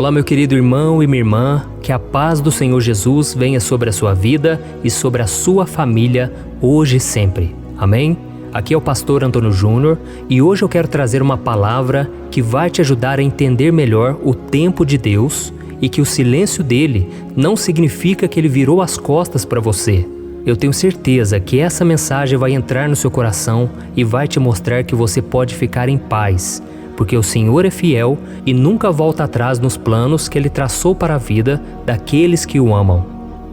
Olá, meu querido irmão e minha irmã, que a paz do Senhor Jesus venha sobre a sua vida e sobre a sua família, hoje e sempre. Amém? Aqui é o pastor Antônio Júnior e hoje eu quero trazer uma palavra que vai te ajudar a entender melhor o tempo de Deus e que o silêncio dele não significa que ele virou as costas para você. Eu tenho certeza que essa mensagem vai entrar no seu coração e vai te mostrar que você pode ficar em paz, porque o Senhor é fiel e nunca volta atrás nos planos que Ele traçou para a vida daqueles que o amam.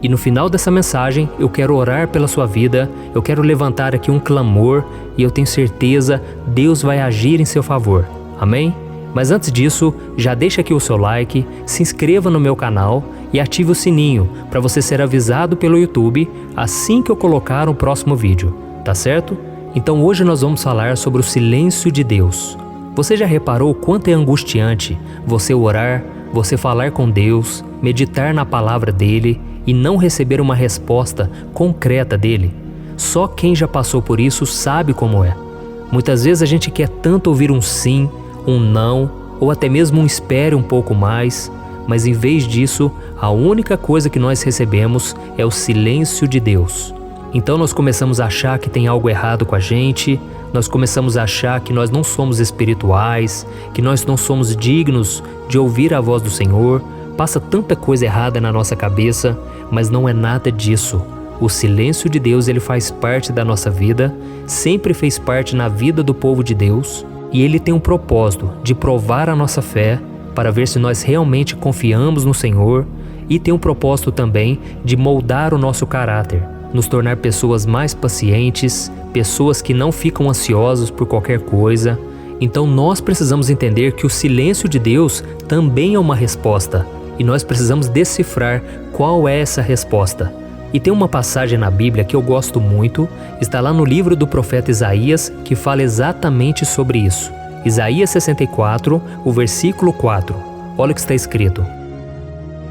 E no final dessa mensagem, eu quero orar pela sua vida, eu quero levantar aqui um clamor e eu tenho certeza Deus vai agir em seu favor. Amém? Mas antes disso, já deixa aqui o seu like, se inscreva no meu canal e ative o sininho para você ser avisado pelo YouTube assim que eu colocar o próximo vídeo, tá certo? Então hoje nós vamos falar sobre o silêncio de Deus. Você já reparou o quanto é angustiante você orar, você falar com Deus, meditar na palavra dele e não receber uma resposta concreta dele? Só quem já passou por isso sabe como é. Muitas vezes a gente quer tanto ouvir um sim, um não, ou até mesmo um espere um pouco mais, mas em vez disso, a única coisa que nós recebemos é o silêncio de Deus. Então nós começamos a achar que tem algo errado com a gente, nós começamos a achar que nós não somos espirituais, que nós não somos dignos de ouvir a voz do Senhor. Passa tanta coisa errada na nossa cabeça, mas não é nada disso. O silêncio de Deus, ele faz parte da nossa vida, sempre fez parte na vida do povo de Deus, e ele tem um propósito de provar a nossa fé, para ver se nós realmente confiamos no Senhor, e tem um propósito também de moldar o nosso caráter, nos tornar pessoas mais pacientes, pessoas que não ficam ansiosos por qualquer coisa. Então nós precisamos entender que o silêncio de Deus também é uma resposta, e nós precisamos decifrar qual é essa resposta. E tem uma passagem na Bíblia que eu gosto muito, está lá no livro do profeta Isaías, que fala exatamente sobre isso. Isaías 64, o versículo 4. Olha o que está escrito: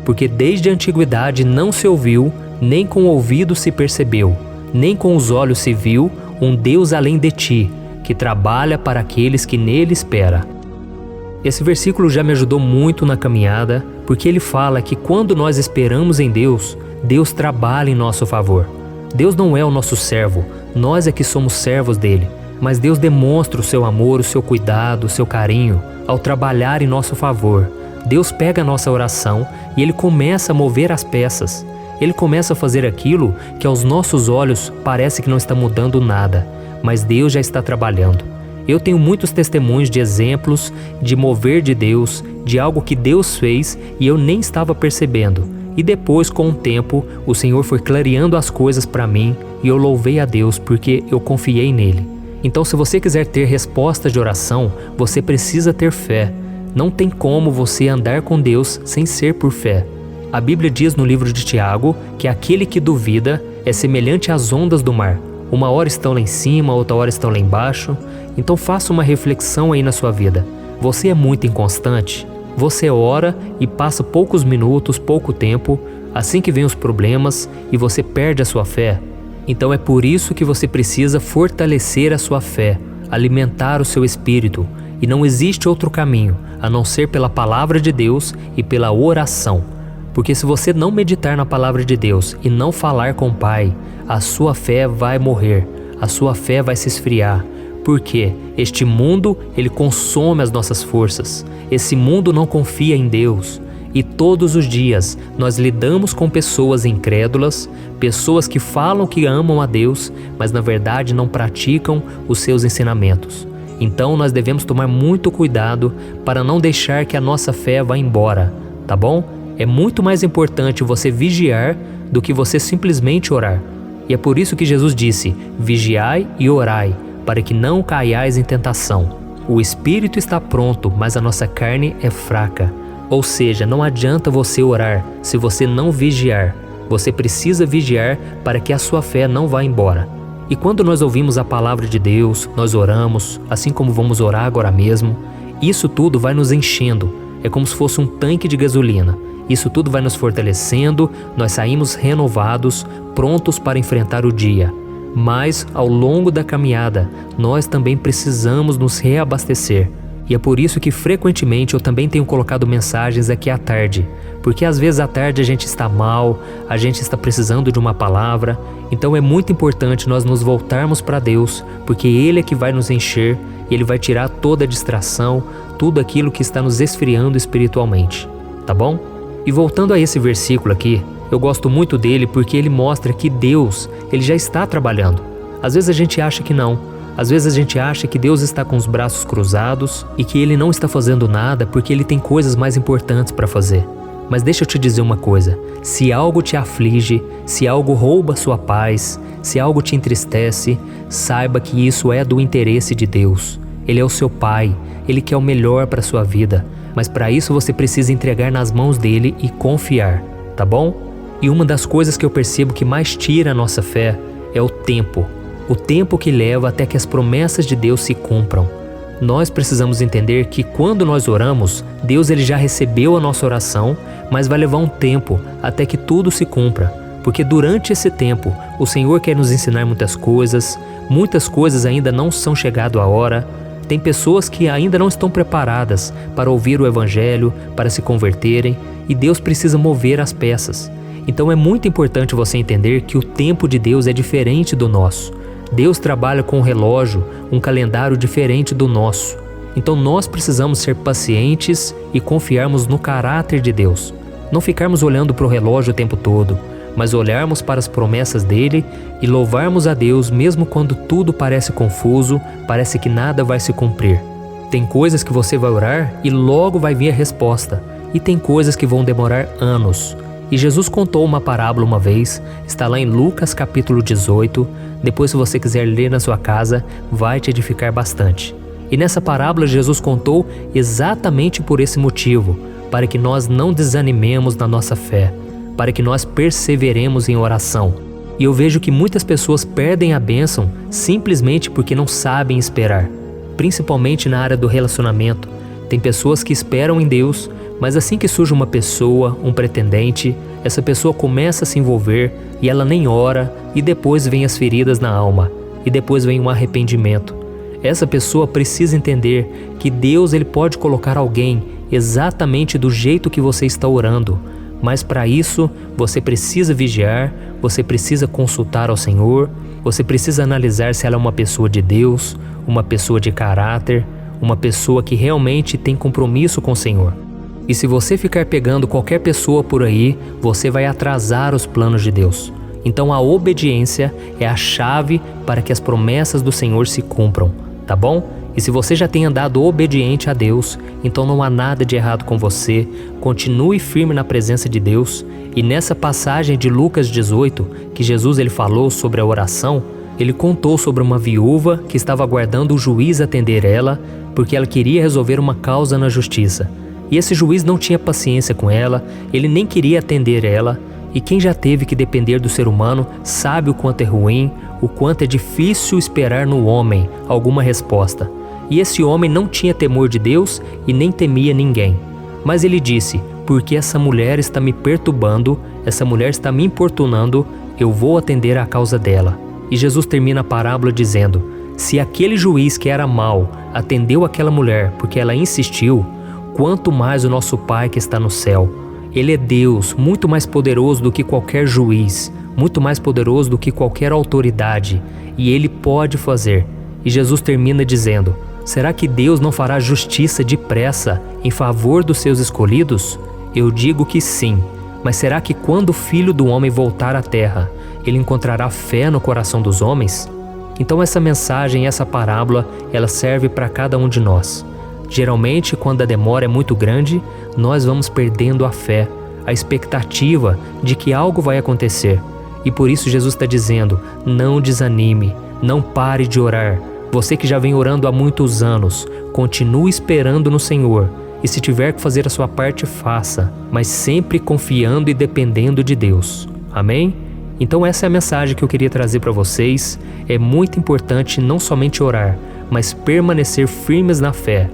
porque desde a antiguidade não se ouviu, nem com o ouvido se percebeu, nem com os olhos se viu um Deus além de ti, que trabalha para aqueles que nele esperam. Esse versículo já me ajudou muito na caminhada, porque ele fala que quando nós esperamos em Deus, Deus trabalha em nosso favor. Deus não é o nosso servo, nós é que somos servos dele, mas Deus demonstra o seu amor, o seu cuidado, o seu carinho, ao trabalhar em nosso favor. Deus pega a nossa oração e Ele começa a mover as peças. Ele começa a fazer aquilo que aos nossos olhos parece que não está mudando nada, mas Deus já está trabalhando. Eu tenho muitos testemunhos de exemplos de mover de Deus, de algo que Deus fez e eu nem estava percebendo. E depois, com o tempo, o Senhor foi clareando as coisas para mim e eu louvei a Deus porque eu confiei nele. Então, se você quiser ter respostas de oração, você precisa ter fé. Não tem como você andar com Deus sem ser por fé. A Bíblia diz no livro de Tiago que aquele que duvida é semelhante às ondas do mar. Uma hora estão lá em cima, outra hora estão lá embaixo. Então faça uma reflexão aí na sua vida. Você é muito inconstante? Você ora e passa poucos minutos, pouco tempo, assim que vem os problemas e você perde a sua fé? Então é por isso que você precisa fortalecer a sua fé, alimentar o seu espírito. E não existe outro caminho, a não ser pela palavra de Deus e pela oração. Porque se você não meditar na palavra de Deus e não falar com o Pai, a sua fé vai morrer, a sua fé vai se esfriar. Porque este mundo, ele consome as nossas forças. Esse mundo não confia em Deus. E todos os dias nós lidamos com pessoas incrédulas, pessoas que falam que amam a Deus, mas na verdade não praticam os seus ensinamentos. Então nós devemos tomar muito cuidado para não deixar que a nossa fé vá embora, tá bom? É muito mais importante você vigiar do que você simplesmente orar. E é por isso que Jesus disse: vigiai e orai, para que não caiais em tentação. O espírito está pronto, mas a nossa carne é fraca. Ou seja, não adianta você orar se você não vigiar. Você precisa vigiar para que a sua fé não vá embora. E quando nós ouvimos a palavra de Deus, nós oramos, assim como vamos orar agora mesmo, isso tudo vai nos enchendo. É como se fosse um tanque de gasolina. Isso tudo vai nos fortalecendo, nós saímos renovados, prontos para enfrentar o dia. Mas, ao longo da caminhada, nós também precisamos nos reabastecer. E é por isso que frequentemente eu também tenho colocado mensagens aqui à tarde, porque às vezes à tarde a gente está mal, a gente está precisando de uma palavra, então é muito importante nós nos voltarmos para Deus, porque Ele é que vai nos encher, e Ele vai tirar toda a distração, tudo aquilo que está nos esfriando espiritualmente, tá bom? E voltando a esse versículo aqui, eu gosto muito dele porque ele mostra que Deus, Ele já está trabalhando. Às vezes a gente acha que não. Às vezes a gente acha que Deus está com os braços cruzados e que Ele não está fazendo nada porque Ele tem coisas mais importantes para fazer. Mas deixa eu te dizer uma coisa, se algo te aflige, se algo rouba sua paz, se algo te entristece, saiba que isso é do interesse de Deus. Ele é o seu Pai, Ele quer o melhor para a sua vida, mas para isso você precisa entregar nas mãos dEle e confiar, tá bom? E uma das coisas que eu percebo que mais tira a nossa fé é o tempo que leva até que as promessas de Deus se cumpram. Nós precisamos entender que quando nós oramos, Deus ele já recebeu a nossa oração, mas vai levar um tempo até que tudo se cumpra, porque durante esse tempo o Senhor quer nos ensinar muitas coisas ainda não são chegado a hora. Tem pessoas que ainda não estão preparadas para ouvir o Evangelho, para se converterem, e Deus precisa mover as peças. Então é muito importante você entender que o tempo de Deus é diferente do nosso. Deus trabalha com um relógio, um calendário diferente do nosso. Então nós precisamos ser pacientes e confiarmos no caráter de Deus. Não ficarmos olhando para o relógio o tempo todo, mas olharmos para as promessas dele e louvarmos a Deus mesmo quando tudo parece confuso, parece que nada vai se cumprir. Tem coisas que você vai orar e logo vai vir a resposta, e tem coisas que vão demorar anos. E Jesus contou uma parábola uma vez, está lá em Lucas capítulo 18, depois se você quiser ler na sua casa, vai te edificar bastante. E nessa parábola Jesus contou exatamente por esse motivo, para que nós não desanimemos na nossa fé, para que nós perseveremos em oração. E eu vejo que muitas pessoas perdem a bênção simplesmente porque não sabem esperar, principalmente na área do relacionamento. Tem pessoas que esperam em Deus, mas assim que surge uma pessoa, um pretendente, essa pessoa começa a se envolver e ela nem ora, e depois vem as feridas na alma, e depois vem um arrependimento. Essa pessoa precisa entender que Deus ele pode colocar alguém exatamente do jeito que você está orando, mas para isso você precisa vigiar, você precisa consultar ao Senhor, você precisa analisar se ela é uma pessoa de Deus, uma pessoa de caráter, uma pessoa que realmente tem compromisso com o Senhor. E se você ficar pegando qualquer pessoa por aí, você vai atrasar os planos de Deus. Então a obediência é a chave para que as promessas do Senhor se cumpram, tá bom? E se você já tem andado obediente a Deus, então não há nada de errado com você, continue firme na presença de Deus. E nessa passagem de Lucas 18, que Jesus ele falou sobre a oração, ele contou sobre uma viúva que estava aguardando o juiz atender ela, porque ela queria resolver uma causa na justiça. E esse juiz não tinha paciência com ela, ele nem queria atender ela, e quem já teve que depender do ser humano sabe o quanto é ruim, o quanto é difícil esperar no homem alguma resposta. E esse homem não tinha temor de Deus e nem temia ninguém. Mas ele disse, porque essa mulher está me perturbando, essa mulher está me importunando, eu vou atender à causa dela. E Jesus termina a parábola dizendo, se aquele juiz que era mau atendeu aquela mulher porque ela insistiu, quanto mais o nosso Pai que está no céu. Ele é Deus, muito mais poderoso do que qualquer juiz, muito mais poderoso do que qualquer autoridade, e Ele pode fazer. E Jesus termina dizendo, será que Deus não fará justiça depressa em favor dos seus escolhidos? Eu digo que sim, mas será que quando o Filho do Homem voltar à terra, Ele encontrará fé no coração dos homens? Então essa mensagem, essa parábola, ela serve para cada um de nós. Geralmente, quando a demora é muito grande, nós vamos perdendo a fé, a expectativa de que algo vai acontecer. E por isso Jesus está dizendo, não desanime, não pare de orar. Você que já vem orando há muitos anos, continue esperando no Senhor. E se tiver que fazer a sua parte, faça, mas sempre confiando e dependendo de Deus. Amém? Então essa é a mensagem que eu queria trazer para vocês. É muito importante não somente orar, mas permanecer firmes na fé.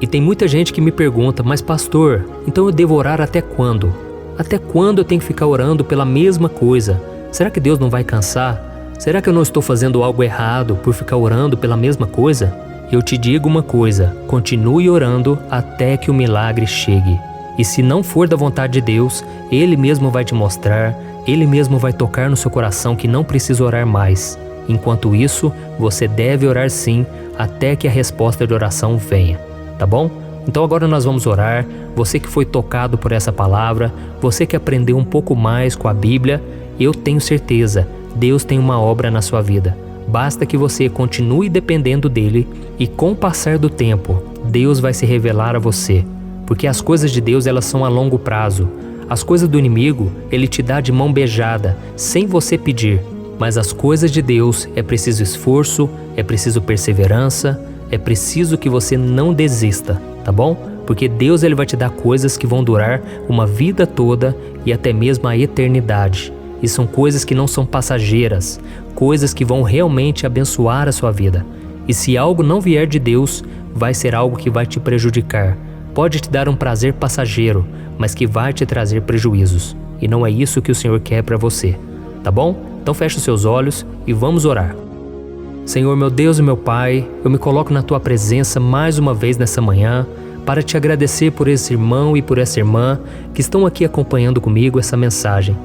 E tem muita gente que me pergunta, mas pastor, então eu devo orar até quando? Até quando eu tenho que ficar orando pela mesma coisa? Será que Deus não vai cansar? Será que eu não estou fazendo algo errado por ficar orando pela mesma coisa? Eu te digo uma coisa, continue orando até que o milagre chegue. E se não for da vontade de Deus, Ele mesmo vai te mostrar, Ele mesmo vai tocar no seu coração que não precisa orar mais. Enquanto isso, você deve orar sim, até que a resposta de oração venha, tá bom? Então agora nós vamos orar. Você que foi tocado por essa palavra, você que aprendeu um pouco mais com a Bíblia, eu tenho certeza, Deus tem uma obra na sua vida. Basta que você continue dependendo dele e com o passar do tempo, Deus vai se revelar a você. Porque as coisas de Deus, elas são a longo prazo. As coisas do inimigo, ele te dá de mão beijada, sem você pedir. Mas as coisas de Deus é preciso esforço, é preciso perseverança, é preciso que você não desista, tá bom? Porque Deus ele vai te dar coisas que vão durar uma vida toda e até mesmo a eternidade. E são coisas que não são passageiras, coisas que vão realmente abençoar a sua vida. E se algo não vier de Deus, vai ser algo que vai te prejudicar. Pode te dar um prazer passageiro, mas que vai te trazer prejuízos. E não é isso que o Senhor quer para você, tá bom? Então feche os seus olhos e vamos orar. Senhor, meu Deus e meu Pai, eu me coloco na Tua presença mais uma vez nessa manhã para te agradecer por esse irmão e por essa irmã que estão aqui acompanhando comigo essa mensagem.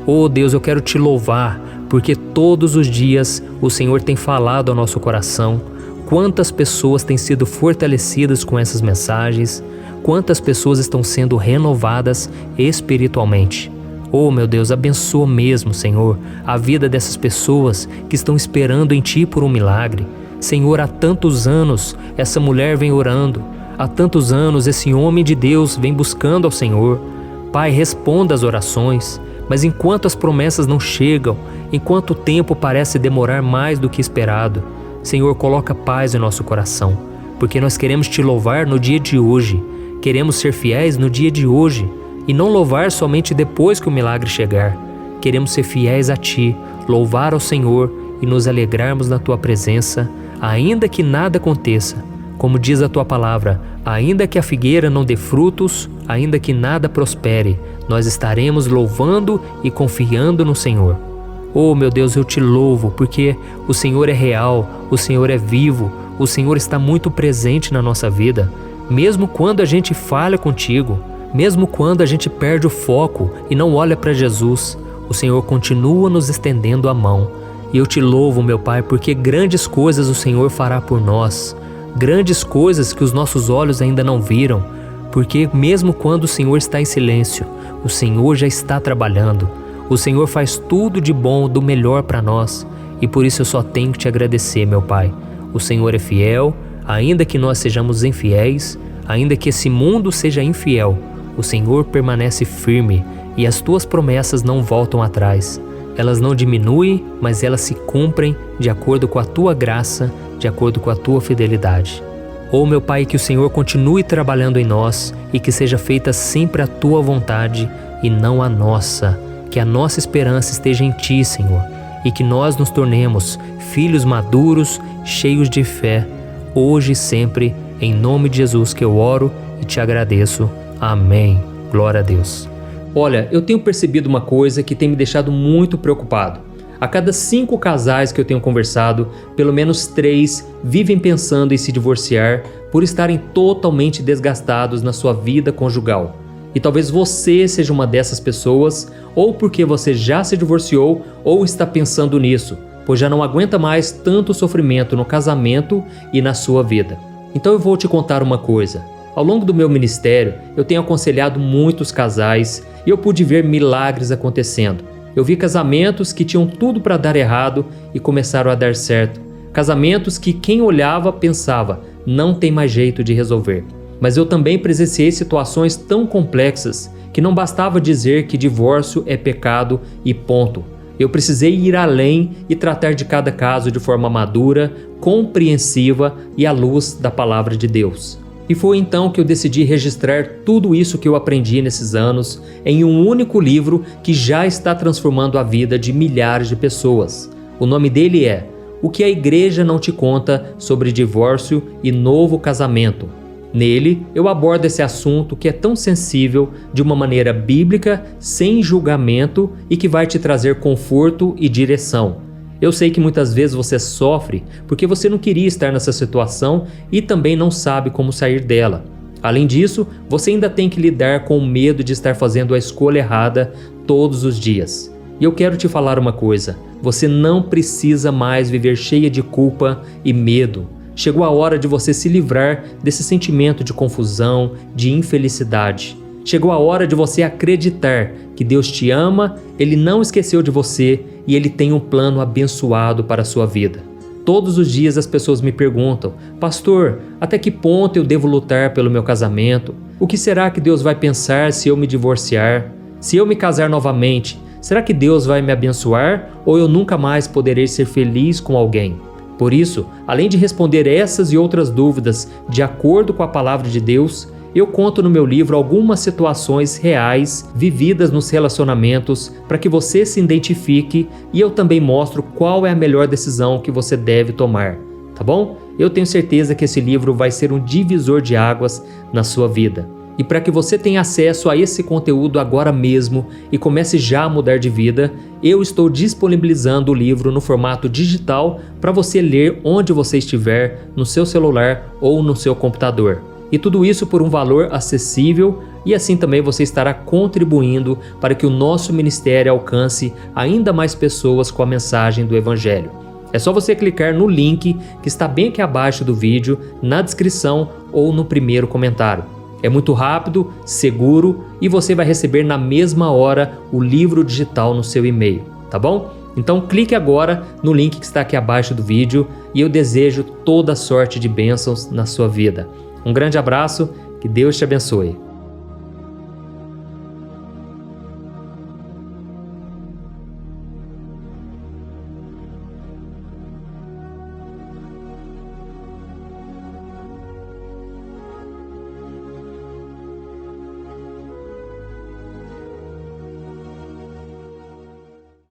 Oh Deus, eu quero te louvar, porque todos os dias o Senhor tem falado ao nosso coração. Quantas pessoas têm sido fortalecidas com essas mensagens, quantas pessoas estão sendo renovadas espiritualmente. Oh meu Deus, abençoa mesmo, Senhor, a vida dessas pessoas que estão esperando em Ti por um milagre. Senhor, há tantos anos essa mulher vem orando, há tantos anos esse homem de Deus vem buscando ao Senhor. Pai, responda às orações. Mas enquanto as promessas não chegam, enquanto o tempo parece demorar mais do que esperado, Senhor, coloca paz em nosso coração, porque nós queremos Te louvar no dia de hoje, queremos ser fiéis no dia de hoje, e não louvar somente depois que o milagre chegar. Queremos ser fiéis a Ti, louvar ao Senhor e nos alegrarmos na Tua presença, ainda que nada aconteça. Como diz a Tua palavra, ainda que a figueira não dê frutos, ainda que nada prospere, nós estaremos louvando e confiando no Senhor. Oh meu Deus, eu Te louvo, porque o Senhor é real, o Senhor é vivo, o Senhor está muito presente na nossa vida. Mesmo quando a gente falha contigo, mesmo quando a gente perde o foco e não olha para Jesus, o Senhor continua nos estendendo a mão. E eu Te louvo, meu Pai, porque grandes coisas o Senhor fará por nós, grandes coisas que os nossos olhos ainda não viram, porque mesmo quando o Senhor está em silêncio, o Senhor já está trabalhando. O Senhor faz tudo de bom, do melhor para nós, e por isso eu só tenho que Te agradecer, meu Pai. O Senhor é fiel, ainda que nós sejamos infiéis, ainda que esse mundo seja infiel, o Senhor permanece firme e as Tuas promessas não voltam atrás. Elas não diminuem, mas elas se cumprem de acordo com a Tua graça, de acordo com a Tua fidelidade. Oh meu Pai, que o Senhor continue trabalhando em nós e que seja feita sempre a Tua vontade e não a nossa. Que a nossa esperança esteja em Ti, Senhor, e que nós nos tornemos filhos maduros, cheios de fé, hoje e sempre, em nome de Jesus que eu oro e Te agradeço. Amém. Glória a Deus. Olha, eu tenho percebido uma coisa que tem me deixado muito preocupado. A cada 5 casais que eu tenho conversado, pelo menos 3 vivem pensando em se divorciar por estarem totalmente desgastados na sua vida conjugal. E talvez você seja uma dessas pessoas, ou porque você já se divorciou ou está pensando nisso, pois já não aguenta mais tanto sofrimento no casamento e na sua vida. Então eu vou te contar uma coisa. Ao longo do meu ministério, eu tenho aconselhado muitos casais e eu pude ver milagres acontecendo. Eu vi casamentos que tinham tudo para dar errado e começaram a dar certo. Casamentos que quem olhava pensava, não tem mais jeito de resolver. Mas eu também presenciei situações tão complexas que não bastava dizer que divórcio é pecado e ponto. Eu precisei ir além e tratar de cada caso de forma madura, compreensiva e à luz da palavra de Deus. E foi então que eu decidi registrar tudo isso que eu aprendi nesses anos em um único livro que já está transformando a vida de milhares de pessoas. O nome dele é O que a Igreja Não Te Conta sobre Divórcio e Novo Casamento. Nele, eu abordo esse assunto que é tão sensível de uma maneira bíblica, sem julgamento e que vai te trazer conforto e direção. Eu sei que muitas vezes você sofre porque você não queria estar nessa situação e também não sabe como sair dela. Além disso, você ainda tem que lidar com o medo de estar fazendo a escolha errada todos os dias. E eu quero te falar uma coisa: você não precisa mais viver cheia de culpa e medo. Chegou a hora de você se livrar desse sentimento de confusão, de infelicidade. Chegou a hora de você acreditar que Deus te ama, Ele não esqueceu de você e Ele tem um plano abençoado para a sua vida. Todos os dias as pessoas me perguntam: pastor, até que ponto eu devo lutar pelo meu casamento? O que será que Deus vai pensar se eu me divorciar? Se eu me casar novamente, será que Deus vai me abençoar ou eu nunca mais poderei ser feliz com alguém? Por isso, além de responder essas e outras dúvidas de acordo com a palavra de Deus, eu conto no meu livro algumas situações reais vividas nos relacionamentos para que você se identifique, e eu também mostro qual é a melhor decisão que você deve tomar, tá bom? Eu tenho certeza que esse livro vai ser um divisor de águas na sua vida. E para que você tenha acesso a esse conteúdo agora mesmo e comece já a mudar de vida, eu estou disponibilizando o livro no formato digital para você ler onde você estiver, no seu celular ou no seu computador. E tudo isso por um valor acessível, e assim também você estará contribuindo para que o nosso ministério alcance ainda mais pessoas com a mensagem do Evangelho. É só você clicar no link que está bem aqui abaixo do vídeo, na descrição ou no primeiro comentário. É muito rápido, seguro e você vai receber na mesma hora o livro digital no seu e-mail, tá bom? Então clique agora no link que está aqui abaixo do vídeo e eu desejo toda sorte de bênçãos na sua vida. Um grande abraço, que Deus te abençoe.